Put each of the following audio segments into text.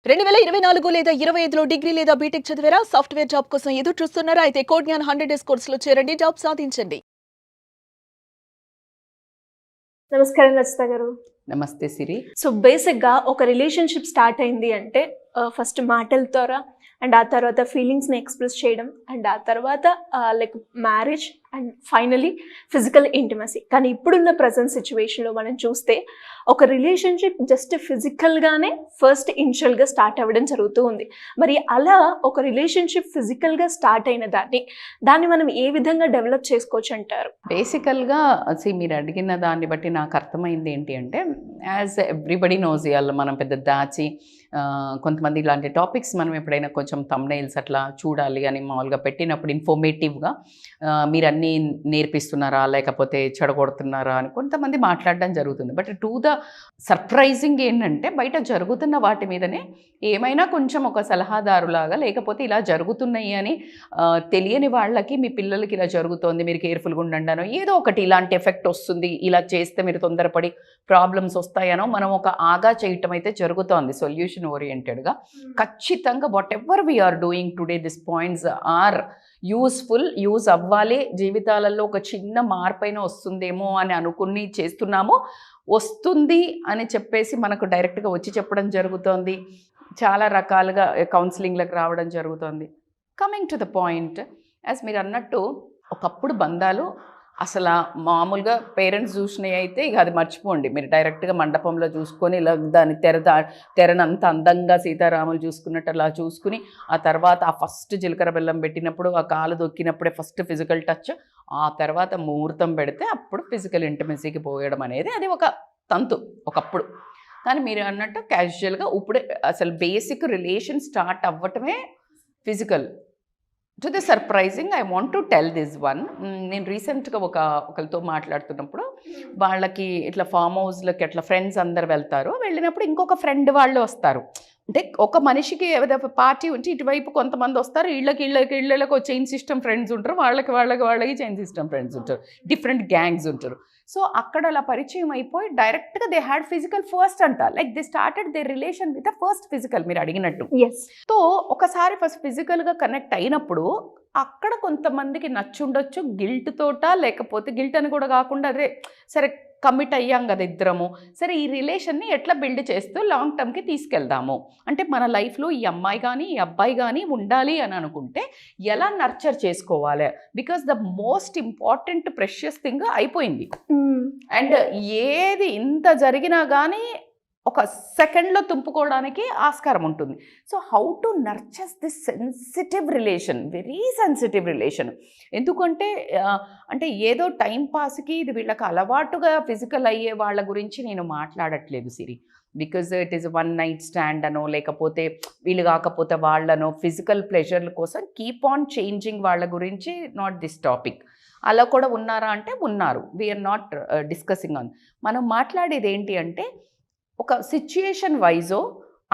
2024 లేదా 25లో డిగ్రీ లేదా బీటెక్ చదివారా? సాఫ్ట్‌వేర్ జాబ్ కోసం ఎదురు చూస్తున్నారా? అయితే కోడ్ జ్ఞాన్ 100 డేస్ కోర్సులో చేరండి. జాబ్ సాధించండి. నమస్కారం రచిత గారు. నమస్తే సిరి. సో బేసిక్‌గా ఒక రిలేషన్‌షిప్ స్టార్ట్ అయింది అంటే ఫస్ట్ మాటల ద్వారా అండ్ ఆ తర్వాత ఫీలింగ్స్‌ని ఎక్స్‌ప్రెస్ చేయడం అండ్ ఆ తర్వాత like marriage and finally physical intimacy. కానీ ఇప్పుడున్న ప్రెజెంట్ సిచ్యువేషన్‌లో మనం చూస్తే ఒక రిలేషన్‌షిప్ జస్ట్ ఫిజికల్‌గానే ఫస్ట్ ఇనిషియల్‌గా స్టార్ట్ అవ్వడం జరుగుతూ ఉంది. మరి అలా ఒక రిలేషన్‌షిప్ ఫిజికల్‌గా స్టార్ట్ అయిన దాన్ని మనం ఏ విధంగా డెవలప్ చేసుకోవచ్చు అంటారు? బేసికల్గా మీరు అడిగిన దాన్ని బట్టి నాకు అర్థమైంది ఏంటి అంటే, యాజ్ ఎవ్రీబడి నోస్, ఇవాళ మనం పెద్ద దాచి కొంతమంది ఇలాంటి టాపిక్స్ మనం ఎప్పుడైనా కొంచెం థంబ్నెయిల్స్ అట్లా చూడాలి అని మామూలుగా పెట్టినప్పుడు ఇన్ఫర్మేటివ్గా మీరు అన్నీ నేర్పిస్తున్నారా లేకపోతే చెడగొడుతున్నారా అని కొంతమంది మాట్లాడడం జరుగుతుంది. బట్ టు ద సర్ప్రైజింగ్ ఏంటంటే, బయట జరుగుతున్న వాటి మీదనే ఏమైనా కొంచెం ఒక సలహాదారులాగా, లేకపోతే ఇలా జరుగుతున్నాయి అని తెలియని వాళ్ళకి, మీ పిల్లలకి ఇలా జరుగుతోంది మీరు కేర్ఫుల్గా ఉండండి అనో, ఏదో ఒకటి ఇలాంటి ఎఫెక్ట్ వస్తుంది, ఇలా చేస్తే మీరు తొందరపడి ప్రాబ్లమ్స్ వస్తాయనో మనం ఒక ఆగా చేయటం అయితే జరుగుతోంది సొల్యూషన్ ఓరియంటెడ్గా. ఖచ్చితంగా whatever we are doing today, this points are useful, use అవ్వాలి. జీవితాలలో ఒక చిన్న మార్పైన వస్తుందేమో అని అనుకుని చేస్తున్నాము, వస్తుంది అని చెప్పేసి మనకు డైరెక్ట్గా వచ్చి చెప్పడం జరుగుతోంది. చాలా రకాలుగా కౌన్సిలింగ్లకు రావడం జరుగుతుంది. Coming to the point, as మీరు అన్నట్టు ఒకప్పుడు బంధాలు అసలు మామూలుగా పేరెంట్స్ చూసినవి అయితే ఇక అది మర్చిపోండి. మీరు డైరెక్ట్గా మండపంలో చూసుకొని ఇలా దాని తెరనంత అందంగా సీతారాములు చూసుకున్నట్టు అలా చూసుకుని, ఆ తర్వాత ఆ ఫస్ట్ జీలకర్ర బెల్లం పెట్టినప్పుడు, ఆ కాలు దొక్కినప్పుడే ఫస్ట్ ఫిజికల్ టచ్, ఆ తర్వాత ముహూర్తం పెడితే అప్పుడు ఫిజికల్ ఇంటిమసీకి పోయడం అనేది అది ఒక తంతు ఒకప్పుడు. కానీ మీరు అన్నట్టు క్యాజువల్గా ఇప్పుడే అసలు బేసిక్ రిలేషన్ స్టార్ట్ అవ్వటమే physical. To the surprising I want to tell this one. నేను రీసెంట్గా ఒకరితో మాట్లాడుతున్నప్పుడు, వాళ్ళకి ఇట్లా ఫామ్ హౌస్లకి అట్లా ఫ్రెండ్స్ అందరు వెళ్తారు. వెళ్ళినప్పుడు ఇంకొక ఫ్రెండ్ వాళ్ళు వస్తారు. అంటే ఒక మనిషికి ఏదో పార్టీ ఉంచి ఇటువైపు కొంతమంది వస్తారు, ఇళ్ళకి చైన్ సిస్టమ్ ఫ్రెండ్స్ ఉంటారు, వాళ్ళకి చైన్ సిస్టమ్ ఫ్రెండ్స్ ఉంటారు, డిఫరెంట్ గ్యాంగ్స్ ఉంటారు. సో అక్కడ అలా పరిచయం అయిపోయి డైరెక్ట్గా దే హ్యాడ్ ఫిజికల్ ఫస్ట్ అంట, like they started they relation with first physical, మీరు అడిగినట్టు. సో ఒకసారి ఫస్ట్ ఫిజికల్గా కనెక్ట్ అయినప్పుడు అక్కడ కొంతమందికి నచ్చుండొచ్చు, గిల్ట్ తోట, లేకపోతే గిల్ట్ అని కూడా కాకుండా అదే సరే కమిట్ అయ్యాం కదా ఇద్దరము, సరే ఈ రిలేషన్ని ఎట్లా బిల్డ్ చేస్తూ లాంగ్ టర్మ్కి తీసుకెళ్దాము, అంటే మన లైఫ్లో ఈ అమ్మాయి కానీ ఈ అబ్బాయి కానీ ఉండాలి అని అనుకుంటే ఎలా నర్చర్ చేసుకోవాలి, because the most important precious thing అయిపోయింది. అండ్ ఏది ఇంత జరిగినా కానీ ఒక సెకండ్లో తుంపుకోవడానికి ఆస్కారం ఉంటుంది. So how to nurture this sensitive relation, very sensitive relation. ఎందుకంటే అంటే ఏదో టైం పాస్కి ఇది వీళ్ళకి అలవాటుగా ఫిజికల్ అయ్యే వాళ్ళ గురించి నేను మాట్లాడట్లేదు Siri, because it is one night stand అనో, లేకపోతే వీళ్ళు కాకపోతే వాళ్ళనో, ఫిజికల్ ప్లెజర్ల కోసం కీప్ ఆన్ చేంజింగ్ వాళ్ళ గురించి నాట్ దిస్ టాపిక్. అలా కూడా ఉన్నారా అంటే ఉన్నారు, వీఆర్ నాట్ డిస్కసింగ్ ఆన్. మనం మాట్లాడేది ఏంటి అంటే, ఒక సిచ్యుయేషన్ వైజో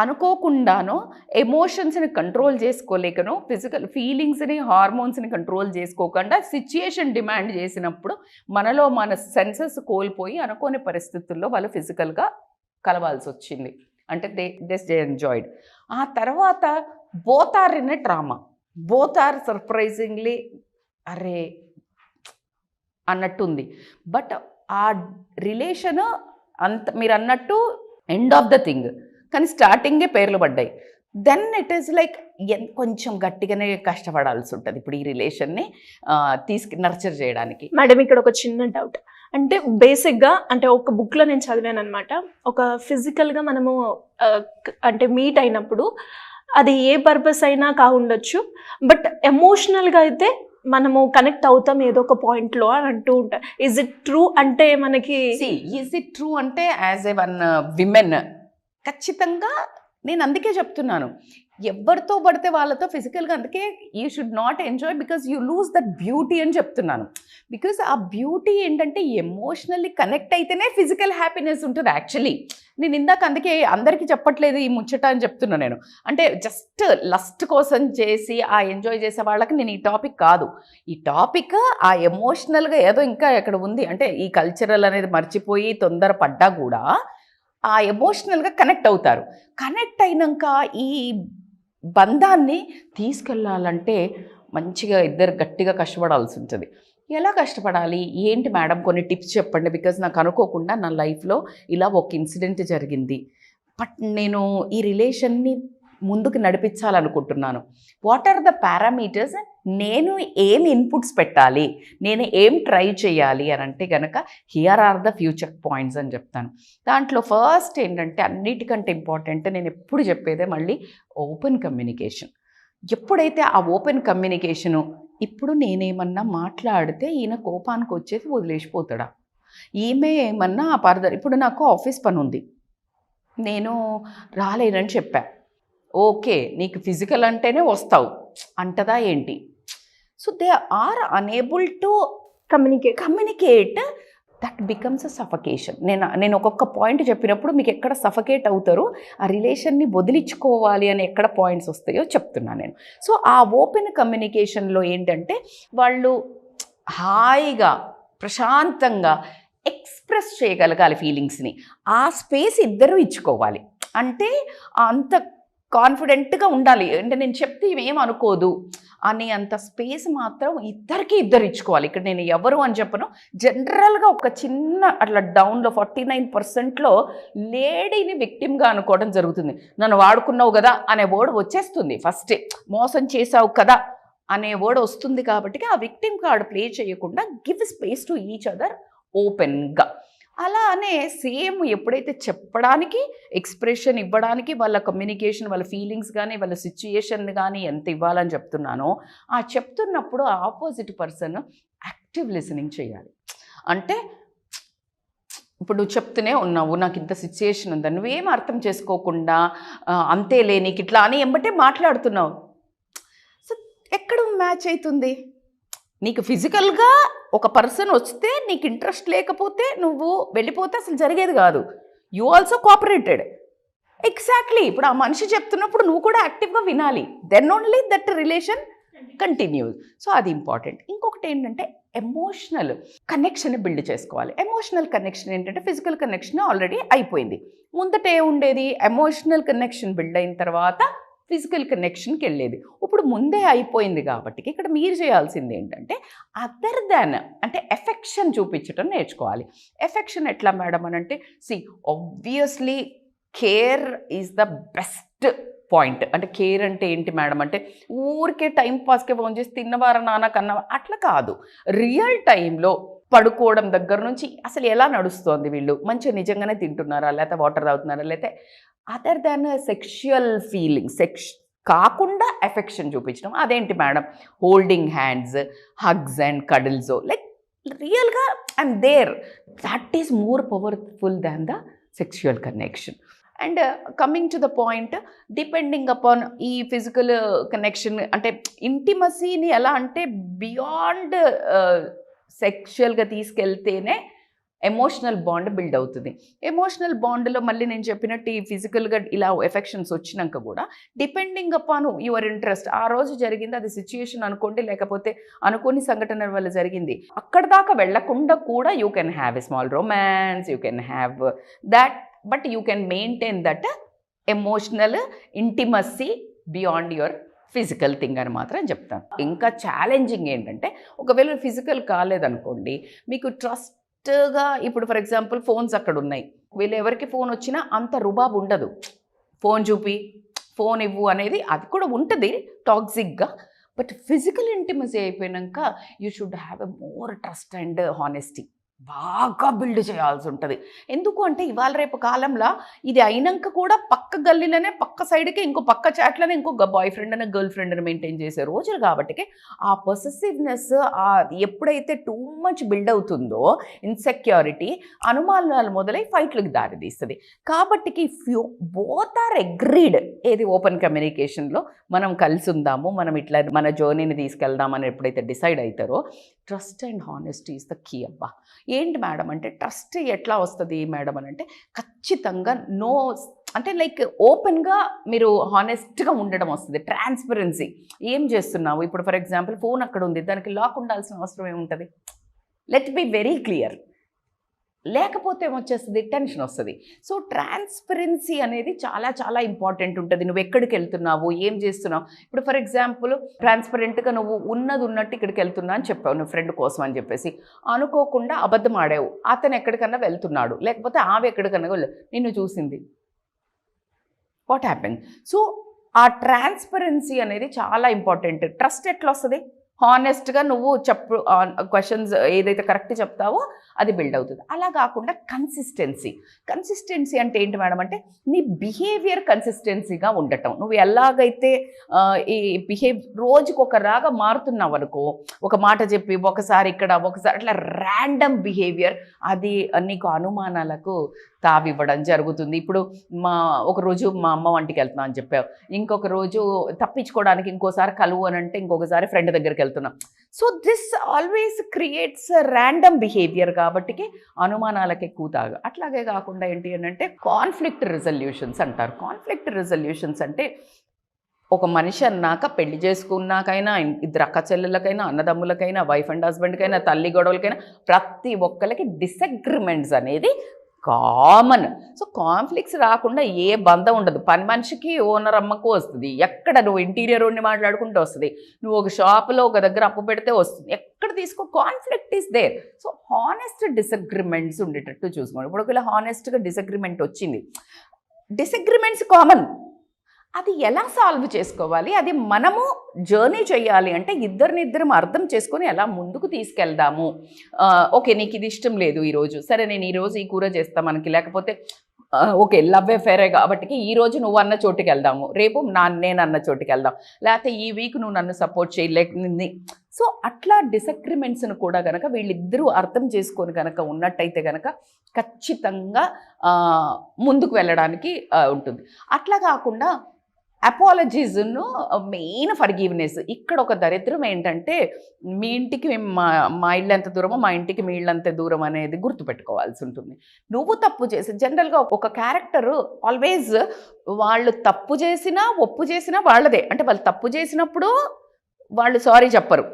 అనుకోకుండానో ఎమోషన్స్ని కంట్రోల్ చేసుకోలేకనో, ఫిజికల్ ఫీలింగ్స్ని హార్మోన్స్ని కంట్రోల్ చేసుకోకుండా సిచ్యుయేషన్ డిమాండ్ చేసినప్పుడు మనలో మన సెన్సెస్ కోల్పోయి అనుకోని పరిస్థితుల్లో వాళ్ళు ఫిజికల్గా కలవాల్సి వచ్చింది. అంటే దే ఎంజాయిడ్. ఆ తర్వాత both are in a trauma, both are surprisingly అరే అన్నట్టుంది. బట్ ఆ రిలేషన్ అంత మీరు అన్నట్టు ఎండ్ ఆఫ్ ద థింగ్, కానీ స్టార్టింగే పేర్లు పడ్డాయి. దెన్ ఇట్ ఈస్ లైక్ కొంచెం గట్టిగానే కష్టపడాల్సి ఉంటుంది ఇప్పుడు ఈ రిలేషన్ని నర్చర్ చేయడానికి. మేడం ఇక్కడ ఒక చిన్న డౌట్, అంటే బేసిక్గా అంటే ఒక బుక్లో నేను చదివాను అనమాట, ఒక ఫిజికల్గా మనము అంటే మీట్ అయినప్పుడు అది ఏ పర్పస్ అయినా కావుండొచ్చు, బట్ ఎమోషనల్గా అయితే మనము కనెక్ట్ అవుతాం ఏదో ఒక పాయింట్లో అని అంటూ ఉంటారు. Is it true? అంటే మనకి ఈజ్ ఇట్ ట్రూ అంటే యాజ్ ఏ వన్ విమెన్ ఖచ్చితంగా నేను అందుకే చెప్తున్నాను, ఎవరితో పడితే వాళ్ళతో ఫిజికల్గా, అందుకే you should not enjoy because you lose that beauty అని చెప్తున్నాను. బికాజ్ ఆ బ్యూటీ ఏంటంటే ఎమోషనల్లీ కనెక్ట్ అయితేనే ఫిజికల్ హ్యాపీనెస్ ఉంటుంది. యాక్చువల్లీ నేను ఇందాక అందుకే అందరికీ చెప్పట్లేదు ఈ ముచ్చట అని చెప్తున్నా నేను. అంటే జస్ట్ లస్ట్ కోసం చేసి ఆ ఎంజాయ్ చేసే వాళ్ళకి నేను ఈ టాపిక్ కాదు. ఈ టాపిక్ ఆ ఎమోషనల్గా ఏదో ఇంకా ఎక్కడ ఉంది అంటే ఈ కల్చరల్ అనేది మర్చిపోయి తొందర పడ్డా కూడా ఆ ఎమోషనల్గా కనెక్ట్ అవుతారు. కనెక్ట్ అయినాక ఈ బంధాన్ని తీసుకెళ్ళాలంటే మంచిగా ఇద్దరు గట్టిగా కష్టపడాల్సి ఉంటుంది. ఎలా కష్టపడాలి ఏంటి మేడం, కొన్ని టిప్స్ చెప్పండి. బికాజ్ నాకు అనుకోకుండా నా లైఫ్లో ఇలా ఒక ఇన్సిడెంట్ జరిగింది, బట్ నేను ఈ రిలేషన్ని ముందుకు నడిపించాలనుకుంటున్నాను. వాట్ ఆర్ ద పారామీటర్స్, నేను ఏం ఇన్పుట్స్ పెట్టాలి, నేను ఏం ట్రై చేయాలి అని అంటే కనుక here are the future points అని చెప్తాను. దాంట్లో ఫస్ట్ ఏంటంటే అన్నిటికంటే ఇంపార్టెంట్, నేను ఎప్పుడు చెప్పేదే మళ్ళీ ఓపెన్ కమ్యూనికేషన్. ఎప్పుడైతే ఆ ఓపెన్ కమ్యూనికేషను, ఇప్పుడు నేనేమన్నా మాట్లాడితే ఈయన కోపానికి వచ్చేసి వదిలేసిపోతాడా, ఈమె ఏమన్నా ఇప్పుడు నాకు ఆఫీస్ పని ఉంది, నేను రాలేనని చెప్పా, ఓకే నీకు ఫిజికల్ అంటేనే వస్తావు అంటదా ఏంటి? So they are unable to communicate. That becomes a suffocation. నేను ఒక్కొక్క పాయింట్ చెప్పినప్పుడు మీకు ఎక్కడ సఫకేట్ అవుతారో, ఆ రిలేషన్ని వదిలించుకోవాలి అని ఎక్కడ పాయింట్స్ వస్తాయో చెప్తున్నాను నేను. సో ఆ ఓపెన్ కమ్యూనికేషన్లో ఏంటంటే వాళ్ళు హాయిగా ప్రశాంతంగా ఎక్స్ప్రెస్ చేయగలగాలి ఫీలింగ్స్ని. ఆ స్పేస్ ఇద్దరు ఇచ్చుకోవాలి. అంటే అంత కాన్ఫిడెంట్గా ఉండాలి. అంటే నేను చెప్తే ఏం అనుకోదు అని అంత స్పేస్ మాత్రం ఇద్దరు ఇచ్చుకోవాలి. ఇక్కడ నేను ఎవరు అని చెప్పను, జనరల్గా ఒక చిన్న అట్లా డౌన్లో 49%లో లేడీని విక్టిమ్గా అనుకోవడం జరుగుతుంది. నన్ను వాడుకున్నావు కదా అనే వర్డ్ వచ్చేస్తుంది ఫస్టే, మోసం చేసావు కదా అనే వర్డ్ వస్తుంది. కాబట్టి ఆ విక్టిమ్ కార్డ్ ప్లే చేయకుండా give space to each other ఓపెన్గా. అలానే సేమ్ ఎప్పుడైతే చెప్పడానికి, ఎక్స్ప్రెషన్ ఇవ్వడానికి, వాళ్ళ కమ్యూనికేషన్, వాళ్ళ ఫీలింగ్స్ కానీ వాళ్ళ సిచ్యుయేషన్ కానీ ఎంత ఇవ్వాలని చెప్తున్నానో, ఆ చెప్తున్నప్పుడు ఆపోజిట్ పర్సన్ యాక్టివ్ లిసనింగ్ చేయాలి. అంటే ఇప్పుడు నువ్వు చెప్తూనే ఉన్నావు, నాకు ఇంత సిచ్యుయేషన్ ఉందని, నువ్వేం అర్థం చేసుకోకుండా అంతేలే నీకు ఇట్లా అని ఎంబటే మాట్లాడుతున్నావు. సో ఎక్కడ మ్యాచ్ అవుతుంది? నీకు ఫిజికల్గా ఒక పర్సన్ వస్తే నీకు ఇంట్రెస్ట్ లేకపోతే నువ్వు వెళ్ళిపోతే అసలు జరిగేది కాదు. You also cooperated. ఎగ్జాక్ట్లీ. ఇప్పుడు ఆ మనిషి చెప్తున్నప్పుడు నువ్వు కూడా యాక్టివ్గా వినాలి. Then only that relation continues. So అది ఇంపార్టెంట్. ఇంకొకటి ఏంటంటే ఎమోషనల్ కనెక్షన్ బిల్డ్ చేసుకోవాలి. ఎమోషనల్ కనెక్షన్ ఏంటంటే ఫిజికల్ కనెక్షన్ ఆల్రెడీ అయిపోయింది. ముందటే ఉండేది ఎమోషనల్ కనెక్షన్ బిల్డ్ అయిన తర్వాత ఫిజికల్ కనెక్షన్కి వెళ్ళేది. ఇప్పుడు ముందే అయిపోయింది కాబట్టి ఇక్కడ మీరు చేయాల్సింది ఏంటంటే అదర్ దాన్ అంటే ఎఫెక్షన్ చూపించడం నేర్చుకోవాలి. ఎఫెక్షన్ ఎట్లా మేడం అని అంటే obviously care is the best point. అంటే కేర్ అంటే ఏంటి మేడం అంటే ఊరికే టైం పాస్కే ఫోన్ చేసి తిన్నవారా నాన్న కన్నా అట్లా కాదు. రియల్ టైంలో పడుకోవడం దగ్గర నుంచి అసలు ఎలా నడుస్తోంది, వీళ్ళు మంచిగా నిజంగానే తింటున్నారా, లేకపోతే వాటర్ తాగుతున్నారా, లేకపోతే అదర్ దాన్ సెక్షువల్ ఫీలింగ్ కాకుండా ఎఫెక్షన్ చూపించడం. అదేంటి madam? Holding hands, hugs and cuddles, like రియల్గా I'm there. That is more powerful than the sexual connection. And coming to the point, depending upon ఈ ఫిజికల్ కనెక్షన్ అంటే ఇంటిమసీని ఎలా అంటే beyond సెక్షువల్గా తీసుకెళ్తేనే ఎమోషనల్ బాండ్ బిల్డ్ అవుతుంది. ఎమోషనల్ బాండ్లో మళ్ళీ నేను చెప్పినట్టు ఈ ఫిజికల్గా ఇలా ఎఫెక్షన్స్ వచ్చినాక కూడా డిపెండింగ్ అపాన్ యువర్ ఇంట్రెస్ట్, ఆ రోజు జరిగింది అది సిచ్యుయేషన్ అనుకోండి, లేకపోతే అనుకోని సంఘటనల వల్ల జరిగింది, అక్కడ దాకా వెళ్లకుండా కూడా you can have a small romance, you can have that, but you can maintain that emotional intimacy beyond your physical thing అని మాత్రం చెప్తాను. ఇంకా ఛాలెంజింగ్ ఏంటంటే ఒకవేళ ఫిజికల్ కాలేదనుకోండి, మీకు ట్రస్ట్గా ఇప్పుడు ఫర్ ఎగ్జాంపుల్ ఫోన్స్ అక్కడ ఉన్నాయి, వీళ్ళు ఎవరికి ఫోన్ వచ్చినా అంత రుబాబు ఉండదు, ఫోన్ చూపి ఫోన్ ఇవ్వు అనేది అది కూడా ఉంటుంది టాక్సిక్గా. బట్ ఫిజికల్ ఇంటిమసీ అయిపోయాక you should have a more trust and honesty బాగా బిల్డ్ చేయాల్సి ఉంటుంది. ఎందుకు అంటే ఇవాళ రేపు కాలంలో ఇది అయినాక కూడా పక్క గల్లీలోనే పక్క సైడ్కి ఇంకో పక్క చాట్లోనే ఇంకో బాయ్ ఫ్రెండ్ అని గర్ల్ ఫ్రెండ్ అని మెయింటైన్ చేసే రోజులు కాబట్టి ఆ పొసెసివ్నెస్ ఎప్పుడైతే టూ మచ్ బిల్డ్ అవుతుందో ఇన్సెక్యూరిటీ అనుమానాలు మొదలై ఫైట్లకు దారితీస్తుంది. కాబట్టి if you both are agreed, ఏది ఓపెన్ కమ్యూనికేషన్లో మనం కలిసి ఉందాము, మనం ఇట్లా మన జర్నీని తీసుకెళ్దామని ఎప్పుడైతే డిసైడ్ అవుతారో trust and honesty is the key. అబ్బా ఏంటి మేడం అంటే ట్రస్ట్ ఎట్లా వస్తుంది మేడం అని అంటే ఖచ్చితంగా నో అంటే లైక్ ఓపెన్గా మీరు హానెస్ట్గా ఉండడం వస్తుంది. ట్రాన్స్పరెన్సీ, ఏం చేస్తున్నావు ఇప్పుడు ఫర్ ఎగ్జాంపుల్ ఫోన్ అక్కడ ఉంది, దానికి లాక్ ఉండాల్సిన అవసరం ఏముంటుంది? Let be very clear. లేకపోతే ఏమొచ్చేస్తుంది, టెన్షన్ వస్తుంది. సో ట్రాన్స్పరెన్సీ అనేది చాలా చాలా ఇంపార్టెంట్ ఉంటుంది. నువ్వు ఎక్కడికి వెళ్తున్నావు, ఏం చేస్తున్నావు. ఇప్పుడు ఫర్ ఎగ్జాంపుల్ ట్రాన్స్పరెంట్గా నువ్వు ఉన్నది ఉన్నట్టు ఇక్కడికి వెళ్తున్నా అని చెప్పావు నువ్వు ఫ్రెండ్ కోసం అని చెప్పేసి, అనుకోకుండా అబద్ధం ఆడావు, అతను ఎక్కడికన్నా వెళ్తున్నాడు, లేకపోతే ఆమె ఎక్కడికన్నా నిన్ను చూసింది, వాట్ హ్యాపెన్. సో ఆ ట్రాన్స్పరెన్సీ అనేది చాలా ఇంపార్టెంట్. ట్రస్ట్ ఎట్లా వస్తుంది, హానెస్ట్గా నువ్వు క్వశ్చన్స్ ఏదైతే కరెక్ట్ చెప్తావో అది బిల్డ్ అవుతుంది. అలా కాకుండా కన్సిస్టెన్సీ అంటే ఏంటి మేడం అంటే నీ బిహేవియర్ కన్సిస్టెన్సీగా ఉండటం. నువ్వు ఎలాగైతే ఈ రోజుకు ఒక రాగా మారుతున్నావు అనుకో, ఒక మాట చెప్పి ఒకసారి ఇక్కడ ఒకసారి అట్లా ర్యాండమ్ బిహేవియర్, అది నీకు అనుమానాలకు తావివ్వడం జరుగుతుంది. ఇప్పుడు ఒక రోజు మా అమ్మ వంటికి వెళ్తున్నా అని చెప్పావు, ఇంకొక రోజు తప్పించుకోవడానికి ఇంకోసారి కలువు అని అంటే ఇంకొకసారి ఫ్రెండ్ దగ్గరికి వెళ్తున్నాం. So this always creates random behaviour కాబట్టి అనుమానాలకు ఎక్కువ తాగు. అట్లాగే కాకుండా ఏంటి అని అంటే కాన్ఫ్లిక్ట్ రిజల్యూషన్స్ అంటారు. కాన్ఫ్లిక్ట్ రిజల్యూషన్స్ అంటే ఒక మనిషి అన్నాక పెళ్లి చేసుకున్నాకైనా, ఇద్దరు అక్క చెల్లెళ్ళకైనా, అన్నదమ్ములకైనా, వైఫ్ అండ్ హస్బెండ్కైనా, తల్లి గొడవలకైనా ప్రతి ఒక్కరికి డిసగ్రిమెంట్స్ అనేది కామన్. సో కాన్ఫ్లిక్ట్స్ రాకుండా ఏ బంధం ఉండదు. పని మనిషికి ఓనర్ అమ్మకు వస్తుంది, ఎక్కడ నువ్వు ఇంటీరియర్ ఉండి మాట్లాడుకుంటూ వస్తుంది, నువ్వు ఒక షాపులో ఒక దగ్గర అప్పు పెడితే వస్తుంది, ఎక్కడ తీసుకో conflict is there. So honest disagreements ఉండేటట్టు చూసుకోండి. ఇప్పుడు ఒకవేళ హానెస్ట్గా డిసగ్రిమెంట్ వచ్చింది, డిసగ్రిమెంట్స్ కామన్, అది ఎలా సాల్వ్ చేసుకోవాలి, అది మనము జర్నీ చేయాలి అంటే ఇద్దరినిద్దరం అర్థం చేసుకొని ఎలా ముందుకు తీసుకెళ్దాము. ఓకే నీకు ఇది ఇష్టం లేదు ఈరోజు, సరే నేను ఈరోజు ఈ కూర చేస్తా మనకి, లేకపోతే ఓకే లవ్ అఫేరే కాబట్టి ఈరోజు నువ్వు అన్న చోటుకి వెళ్దాము, రేపు నేను అన్న చోటుకి వెళ్దాం, లేకపోతే ఈ వీక్ నువ్వు నన్ను సపోర్ట్ చేయలేక. సో అట్లా డిసగ్రిమెంట్స్ను కూడా కనుక వీళ్ళిద్దరూ అర్థం చేసుకొని కనుక ఉన్నట్టయితే కనుక ఖచ్చితంగా ముందుకు వెళ్ళడానికి ఉంటుంది. అట్లా కాకుండా అపాలజీస్ను మెయిన్ ఫర్గివ్నెస్. ఇక్కడ ఒక దరిద్రం ఏంటంటే మీ ఇంటికి మా ఇల్లు ఎంత దూరమో మా ఇంటికి మీ ఇల్లు అంతే దూరం అనేది గుర్తుపెట్టుకోవాల్సి ఉంటుంది. నువ్వు తప్పు చేసి జనరల్గా ఒక క్యారెక్టరు ఆల్వేస్ వాళ్ళు తప్పు చేసినా ఒప్పు చేసినా వాళ్ళదే. అంటే వాళ్ళు తప్పు చేసినప్పుడు వాళ్ళు సారీ చెప్పరు,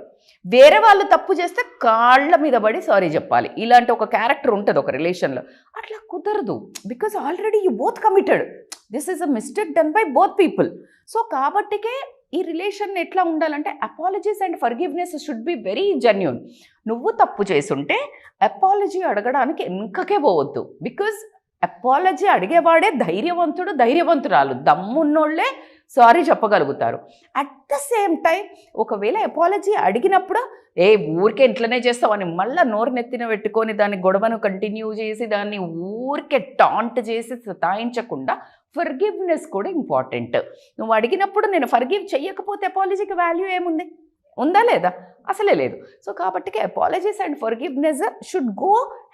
వేరే వాళ్ళు తప్పు చేస్తే కాళ్ళ మీద పడి సారీ చెప్పాలి. ఇలాంటి ఒక క్యారెక్టర్ ఉంటుంది ఒక రిలేషన్లో. అట్లా కుదరదు, because already you both committed. This is a mistake done by both people. So కాబట్టికే ఈ రిలేషన్ ఎట్లా ఉండాలంటే apologies and forgiveness should be very genuine. నువ్వు తప్పు చేసుంటే అపాలజీ అడగడానికి వెనకకే పోవద్దు, బికాజ్ అపాలజీ అడిగేవాడే ధైర్యవంతురాలు, దమ్మున్నోళ్ళే సారీ చెప్పగలుగుతారు. అట్ ద సేమ్ టైం ఒకవేళ అపాలజీ అడిగినప్పుడు ఊరికే ఇంట్లోనే చేస్తావని మళ్ళీ నోరు నెత్తిన పెట్టుకొని దాన్ని గొడవను కంటిన్యూ చేసి దాన్ని ఊరికే టాంట్ చేసి సతాయించకుండా ఫర్గివ్నెస్ కూడా ఇంపార్టెంట్. నువ్వు అడిగినప్పుడు నేను ఫర్గివ్ చెయ్యకపోతే అపాలజీకి వాల్యూ ఏముంది, ఉందా లేదా, అసలే లేదు. సో కాబట్టి apologies and forgiveness should go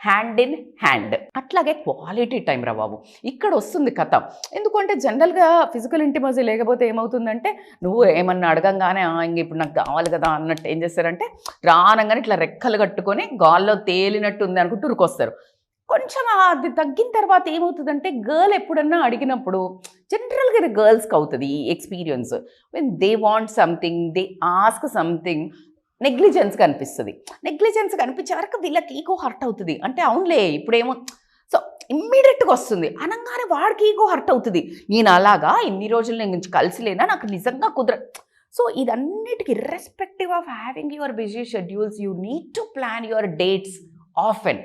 hand in hand. అట్లాగే క్వాలిటీ టైం రా బాబు, ఇక్కడ వస్తుంది కథ. ఎందుకంటే జనరల్గా ఫిజికల్ ఇంటిమసీ లేకపోతే ఏమవుతుందంటే నువ్వు ఏమన్నా అడగంగానే ఇంక ఇప్పుడు నాకు కావాలి కదా అన్నట్టు ఏం చేస్తారంటే రానంగానే ఇట్లా రెక్కలు కట్టుకొని గాల్లో తేలినట్టు ఉంది అనుకుంటూ ఉరికొస్తారు. కొంచెం అది తగ్గిన తర్వాత ఏమవుతుందంటే గర్ల్ ఎప్పుడన్నా అడిగినప్పుడు జనరల్గా ఇది గర్ల్స్కి అవుతుంది ఈ experience. When they want something, they ask something, negligence కనిపిస్తుంది. నెగ్లిజెన్స్ కనిపించే వరకు వీళ్ళకి ఈగో హర్ట్ అవుతుంది. అంటే అవునులే ఇప్పుడేమో సో ఇమ్మీడియట్గా వస్తుంది అనగానే వాడికి ఈగో హర్ట్ అవుతుంది. నేను అలాగా ఇన్ని రోజులు నేను కలిసి లేనా, నాకు నిజంగా సో ఇదన్నిటికీ irrespective of having your busy schedules you need to plan your dates often.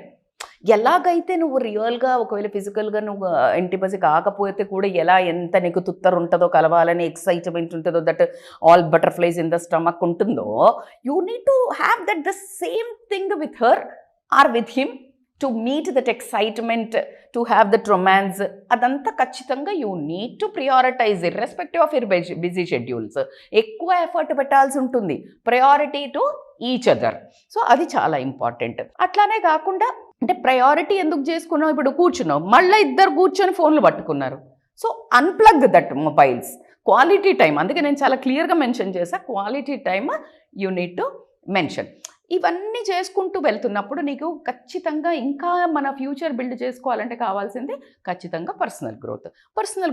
ఎలాగైతే నువ్వు రియల్గా ఒకవేళ ఫిజికల్గా నువ్వు ఇంటిమసీ కాకపోతే కూడా ఎలా ఎంత నీకు తుత్తరు ఉంటుందో, కలవాలని ఎక్సైట్మెంట్ ఉంటుందో, that all butterflies in the stomach ఉంటుందో, you need to have that the same thing with her or with him to meet that excitement, to have that romance. అదంతా ఖచ్చితంగా you need to prioritise irrespective of your busy schedules. ఎక్కువ effort పెట్టాల్సి ఉంటుంది, priority to each other. So అది చాలా important. అట్లానే కాకుండా అంటే ప్రయారిటీ ఎందుకు చేసుకున్నావు, ఇప్పుడు కూర్చున్నావు మళ్ళీ ఇద్దరు కూర్చొని ఫోన్లు పట్టుకున్నారు. So unplug that mobiles. Quality time, అందుకే నేను చాలా క్లియర్గా మెన్షన్ చేశాను, quality time you need to mention. ఇవన్నీ చేసుకుంటూ వెళ్తున్నప్పుడు నీకు ఖచ్చితంగా ఇంకా మన ఫ్యూచర్ బిల్డ్ చేసుకోవాలంటే కావాల్సింది ఖచ్చితంగా పర్సనల్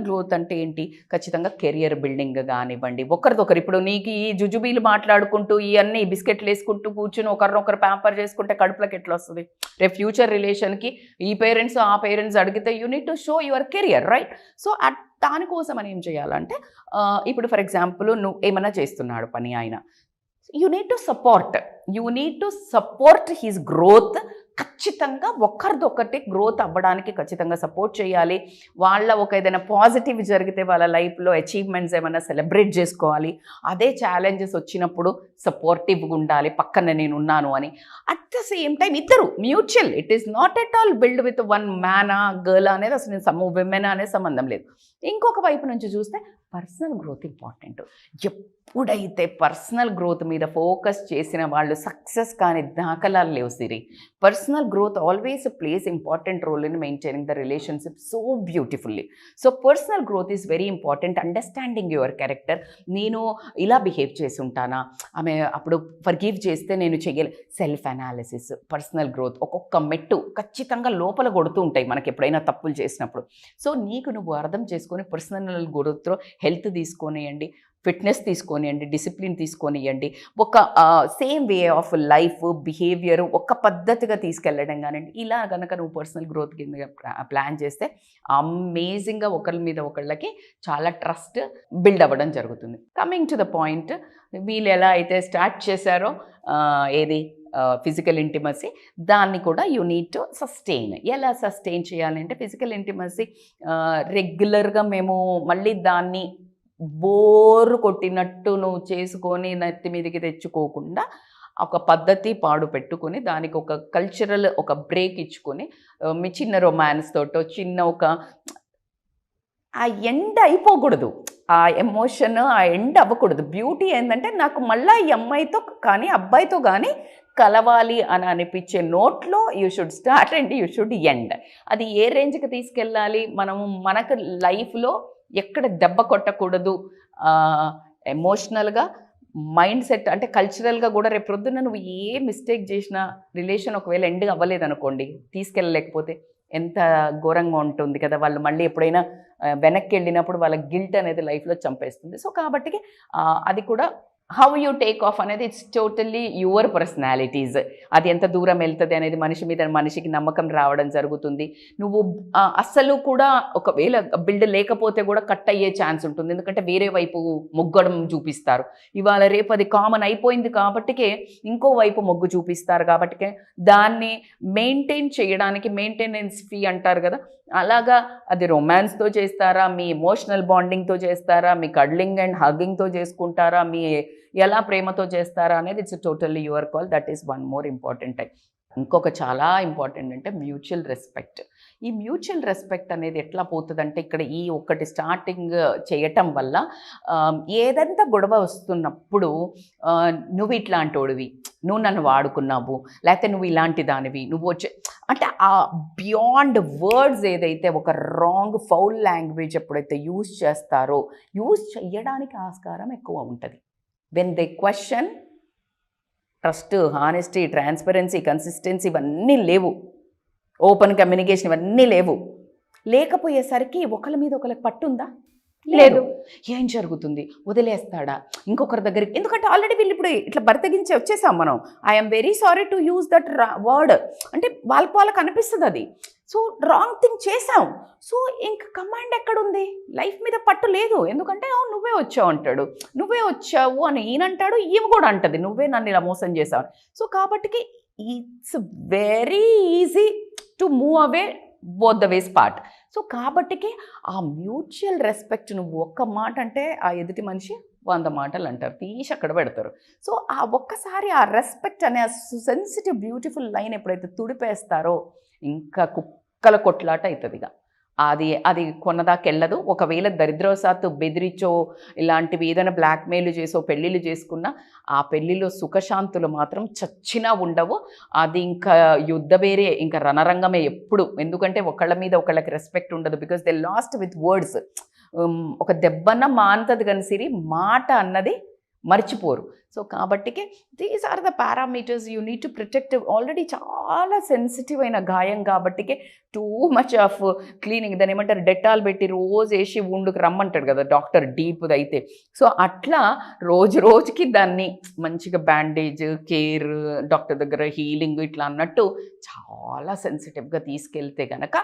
గ్రోత్ అంటే ఏంటి? ఖచ్చితంగా కెరియర్ బిల్డింగ్ కానివ్వండి, ఒకరిదొకరు ఇప్పుడు నీకు ఈ జుజుబీలు మాట్లాడుకుంటూ ఇవన్నీ బిస్కెట్లు వేసుకుంటూ కూర్చుని ఒకరినొకరు ప్యాంపర్ చేసుకుంటే కడుపులోకి ఎట్లా వస్తుంది? రేపు ఫ్యూచర్ రిలేషన్కి ఈ పేరెంట్స్ ఆ పేరెంట్స్ అడిగితే you need to show your career, right? So దానికోసం అని ఏం చేయాలంటే ఇప్పుడు ఫర్ ఎగ్జాంపుల్ నువ్వు ఏమైనా చేస్తున్నాడు పని ఆయన, you need to support his growth. ఖచ్చితంగా ఒకరిదొకటి గ్రోత్ అవ్వడానికి ఖచ్చితంగా సపోర్ట్ చేయాలి. వాళ్ళ ఒక ఏదైనా పాజిటివ్ జరిగితే వాళ్ళ లైఫ్లో అచీవ్మెంట్స్ ఏమైనా సెలబ్రేట్ చేసుకోవాలి. అదే ఛాలెంజెస్ వచ్చినప్పుడు సపోర్టివ్గా ఉండాలి, పక్కన నేను ఉన్నాను అని. అట్ ద సేమ్ టైం ఇద్దరు mutual, it is not at all build with one man or girl అనేది అసలు విమెన్ అనే సంబంధం లేదు. ఇంకొక వైపు నుంచి చూస్తే పర్సనల్ గ్రోత్ ఇంపార్టెంట్. ఎప్పుడైతే పర్సనల్ గ్రోత్ మీద ఫోకస్ చేసిన వాళ్ళు సక్సెస్ కాని దాఖలాలు లేవు Siri. Personal growth always plays important role in maintaining the relationship so beautifully. So personal growth is very important. Understanding your character. నేను ఇలా బిహేవ్ చేసి ఉంటానా, ఆమె అప్పుడు ఫర్గివ్ చేస్తే నేను చెయ్యలే. సెల్ఫ్ అనాలిసిస్, పర్సనల్ గ్రోత్ ఒక్కొక్క మెట్టు ఖచ్చితంగా లోపల కొడుతూ ఉంటాయి మనకి ఎప్పుడైనా తప్పులు చేసినప్పుడు. సో నీకు నువ్వు అర్థం చేసుకొని పర్సనల్ గ్రోత్లో హెల్త్ తీసుకొనియండి, ఫిట్నెస్ తీసుకొనియండి, డిసిప్లిన్ తీసుకొనియండి, ఒక same way of life behaviour ఒక పద్ధతిగా తీసుకెళ్ళడం కానివ్వండి. ఇలా కనుక నువ్వు పర్సనల్ గ్రోత్ కింద ప్లాన్ చేస్తే అమేజింగ్గా ఒకరి మీద ఒకళ్ళకి చాలా ట్రస్ట్ బిల్డ్ అవ్వడం జరుగుతుంది. కమింగ్ టు ద పాయింట్, వీళ్ళు ఎలా అయితే స్టార్ట్ చేశారో ఏది ఫిజికల్ ఇంటిమసీ, దాన్ని కూడా యూ నీడ్ టు సస్టైన్. ఎలా సస్టైన్ చేయాలంటే ఫిజికల్ ఇంటిమసీ రెగ్యులర్గా మేము మళ్ళీ దాన్ని బోరు కొట్టినట్టు నువ్వు చేసుకొని నెత్తి మీదకి తెచ్చుకోకుండా ఒక పద్ధతి పాడు పెట్టుకొని దానికి ఒక కల్చరల్ ఒక బ్రేక్ ఇచ్చుకొని మీ చిన్న రొమాన్స్ తోటో చిన్న ఒక ఆ ఎండ్ అయిపోకూడదు, ఆ ఎమోషన్ ఆ ఎండ్ అవ్వకూడదు. బ్యూటీ ఏంటంటే నాకు మళ్ళీ ఈ అమ్మాయితో కానీ అబ్బాయితో కానీ కలవాలి అని అనిపించే నోట్లో you should start and you should end. అది ఏ రేంజ్కి తీసుకెళ్ళాలి, మనము మనకు లైఫ్లో ఎక్కడ దెబ్బ కొట్టకూడదు, ఎమోషనల్గా మైండ్ సెట్ అంటే కల్చరల్గా కూడా రేపు ప్రొద్దున నువ్వు ఏ మిస్టేక్ చేసినా రిలేషన్ ఒకవేళ ఎండ్ అవ్వలేదనుకోండి, తీసుకెళ్ళలేకపోతే ఎంత ఘోరంగా ఉంటుంది కదా. వాళ్ళు మళ్ళీ ఎప్పుడైనా వెనక్కి వెళ్ళినప్పుడు వాళ్ళ గిల్ట్ అనేది లైఫ్లో చంపేస్తుంది. సో కాబట్టి అది కూడా హౌ యూ టేక్ ఆఫ్ అనేది ఇట్స్ టోటల్లీ యువర్ పర్సనాలిటీస్. అది ఎంత దూరం వెళ్తుంది అనేది మనిషి మీద మనిషికి నమ్మకం రావడం జరుగుతుంది. నువ్వు అస్సలు కూడా ఒకవేళ బిల్డ్ లేకపోతే కూడా కట్ అయ్యే ఛాన్స్ ఉంటుంది, ఎందుకంటే వేరే వైపు మొగ్గడం చూపిస్తారు. ఇవాళ రేపు అది కామన్ అయిపోయింది కాబట్టికే ఇంకో వైపు మొగ్గు చూపిస్తారు. కాబట్టికే దాన్ని మెయింటైన్ చేయడానికి మెయింటెనెన్స్ ఫీ అంటారు కదా, అలాగా అది రొమాన్స్తో చేస్తారా, మీ ఎమోషనల్ బాండింగ్తో చేస్తారా, మీ కడ్లింగ్ అండ్ హగ్గింగ్తో చేసుకుంటారా, మీ ఎలా ప్రేమతో చేస్తారా అనేది it's totally your call. That is one more important. ఇంకొక చాలా ఇంపార్టెంట్ అంటే మ్యూచువల్ రెస్పెక్ట్. ఈ మ్యూచువల్ రెస్పెక్ట్ అనేది ఎట్లా పోతుందంటే ఇక్కడ ఈ ఒక్కటి స్టార్టింగ్ చేయటం వల్ల ఏదంతా గొడవ వస్తున్నప్పుడు నువ్వు ఇట్లాంటోడివి, నువ్వు నన్ను వాడుకున్నావు, లేకపోతే నువ్వు ఇలాంటి దానివి, నువ్వు వచ్చే అంటే ఆ బియాండ్ వర్డ్స్ ఏదైతే ఒక రాంగ్ ఫౌల్ లాంగ్వేజ్ ఎప్పుడైతే యూజ్ చేస్తారో యూజ్ చేయడానికి ఆస్కారం ఎక్కువ ఉంటుంది. When they question trust, honesty, transparency, consistency ఇవన్నీ లేవు, ఓపెన్ కమ్యూనికేషన్ ఇవన్నీ లేకపోయేసరికి ఒకళ్ళ మీద ఒకళ్ళకి పట్టుందా? లేదు. ఏం జరుగుతుంది? వదిలేస్తాడా ఇంకొకరి దగ్గరికి? ఎందుకంటే ఆల్రెడీ వీళ్ళు ఇప్పుడు ఇట్లా బర్తగించి వచ్చేసాం మనం. I'm very sorry to use that word అంటే వాళ్ళకి అనిపిస్తుంది అది. సో రాంగ్ థింగ్ చేసాం. సో ఇంక కమాండ్ ఎక్కడుంది? లైఫ్ మీద పట్టు లేదు. ఎందుకంటే అవును నువ్వే వచ్చావు అంటాడు, నువ్వే వచ్చావు అని ఈయనంటాడు, ఈమె కూడా అంటది నువ్వే నన్ను ఇలా మోసం చేసావు. సో కాబట్టి it's very easy to move away both the ways part. So కాబట్టికి ఆ మ్యూచువల్ రెస్పెక్ట్ నువ్వు ఒక్క మాట అంటే ఆ ఎదుటి మనిషి 100 మాటలు అంటారు, తీసి అక్కడ పెడతారు. సో ఆ ఒక్కసారి ఆ రెస్పెక్ట్ అనే ఆ సెన్సిటివ్ బ్యూటిఫుల్ లైన్ ఎప్పుడైతే తుడిపేస్తారో ఇంకా కుక్కల కొట్లాట అవుతుంది. ఇక అది కొన్నదాకెళ్ళదు. ఒకవేళ దరిద్రవశాత్తు బెదిరించో ఇలాంటివి ఏదైనా బ్లాక్మెయిల్ చేసో పెళ్ళిళ్ళు చేసుకున్నా ఆ పెళ్ళిలో సుఖశాంతులు మాత్రం చచ్చినా ఉండవు. అది ఇంకా యుద్ధ వేరే, ఇంకా రణరంగమే ఎప్పుడు. ఎందుకంటే ఒకళ్ళ మీద ఒకళ్ళకి రెస్పెక్ట్ ఉండదు. Because they lost with words. ఒక దెబ్బన్న మాంతది కానీ సిరి మాట అన్నది మర్చిపోరు. సో కాబట్టికి these are the parameters you need to protect. Already చాలా సెన్సిటివ్ అయిన గాయం కాబట్టికి టూ మచ్ ఆఫ్ క్లీనింగ్, దాన్ని ఏమంటారు, డెటాల్ పెట్టి రోజు వేసి వుండుకు రమ్మంటాడు కదా డాక్టర్, డీప్ది అయితే. సో అట్లా రోజుకి దాన్ని మంచిగా బ్యాండేజ్, కేర్, డాక్టర్ దగ్గర హీలింగ్ ఇట్లా అన్నట్టు చాలా సెన్సిటివ్గా తీసుకెళ్తే కనుక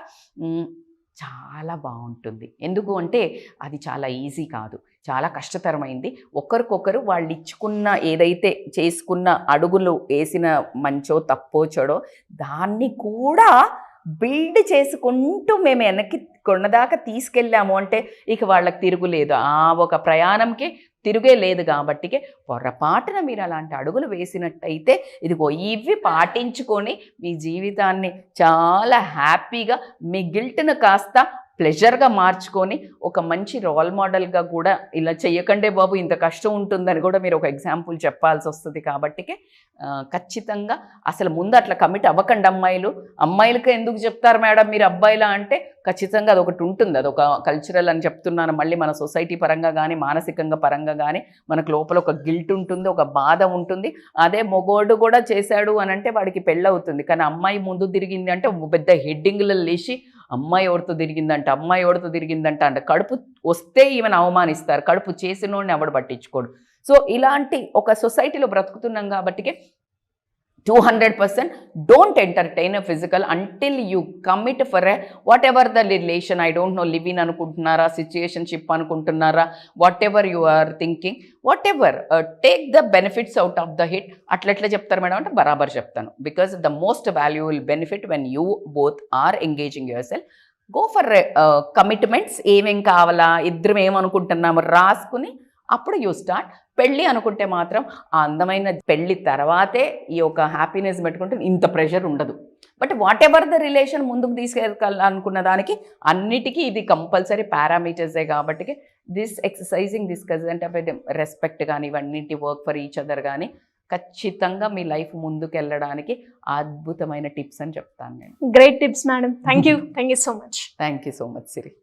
చాలా బాగుంటుంది. ఎందుకు అంటే అది చాలా ఈజీ కాదు, చాలా కష్టతరమైంది. ఒకరికొకరు వాళ్ళు ఇచ్చుకున్న ఏదైతే చేసుకున్న అడుగులు వేసిన మంచో తప్పో చెడో దాన్ని కూడా బిల్డ్ చేసుకుంటూ మేము వెనక్కి కొన్నదాకా తీసుకెళ్ళాము అంటే ఇక వాళ్ళకి తిరుగులేదు. ఆ ఒక ప్రయాణంకి తిరుగే లేదు. కాబట్టికే పొరపాటున మీరు అలాంటి అడుగులు వేసినట్టయితే ఇదిగో ఇవి పాటించుకొని మీ జీవితాన్ని చాలా హ్యాపీగా, మీ గిల్ట్ను కాస్త ప్లెజర్గా మార్చుకొని ఒక మంచి రోల్ మోడల్గా కూడా, ఇలా చెయ్యకండే బాబు ఇంత కష్టం ఉంటుందని కూడా మీరు ఒక ఎగ్జాంపుల్ చెప్పాల్సి వస్తుంది. కాబట్టికే ఖచ్చితంగా అసలు ముందు అట్లా కమిట్ అవ్వకండి. అమ్మాయిలకి ఎందుకు చెప్తారు మేడం మీరు అబ్బాయిలా అంటే ఖచ్చితంగా అది ఒకటి ఉంటుంది, అదొక కల్చరల్ అని చెప్తున్నాను. మళ్ళీ మన సొసైటీ పరంగా కానీ మానసికంగా పరంగా కానీ మనకు లోపల ఒక గిల్ట్ ఉంటుంది, ఒక బాధ ఉంటుంది. అదే మొగోడు కూడా చేశాడు అని అంటే వాడికి పెళ్ళవుతుంది. కానీ అమ్మాయి ముందు తిరిగింది అంటే పెద్ద హెడ్డింగ్లలో లేచి అమ్మాయి ఎవరితో తిరిగిందంట అంటే కడుపు వస్తే ఈమెను అవమానిస్తారు, కడుపు చేసినోడిని ఎవడు పట్టించుకోడు. సో ఇలాంటి ఒక సొసైటీలో బ్రతుకుతున్నాం కాబట్టి 200% don't entertain physical until you commit for whatever the relation. I don't know, live in అనుకుంటున్నారా, సిచ్యుయేషన్షిప్ అనుకుంటున్నారా, whatever you are thinking, whatever, take the benefits out of the hit. అట్లా చెప్తారు madam అంటే బరాబర్ చెప్తాను. Because the most valuable benefit when you both are engaging yourself, go for commitments. ఏమేం కావాలా, ఇద్దరం ఏమనుకుంటున్నాము రాసుకుని అప్పుడు యూ స్టార్ట్. పెళ్ళి అనుకుంటే మాత్రం ఆ అందమైన పెళ్ళి తర్వాతే ఈ యొక్క హ్యాపీనెస్ పెట్టుకుంటే ఇంత ప్రెషర్ ఉండదు. But whatever the relation ముందుకు తీసుకెళ్ళాలనుకున్న దానికి అన్నిటికీ ఇది కంపల్సరీ పారామీటర్సే. కాబట్టి this exercising, this consent of respect కానీ ఇవన్నింటి వర్క్ ఫర్ ఈచ్ అదర్ కానీ ఖచ్చితంగా మీ లైఫ్ ముందుకు వెళ్ళడానికి అద్భుతమైన టిప్స్ అని చెప్తాను నేను. Great tips madam. Thank you so much. Thank you so much Siri.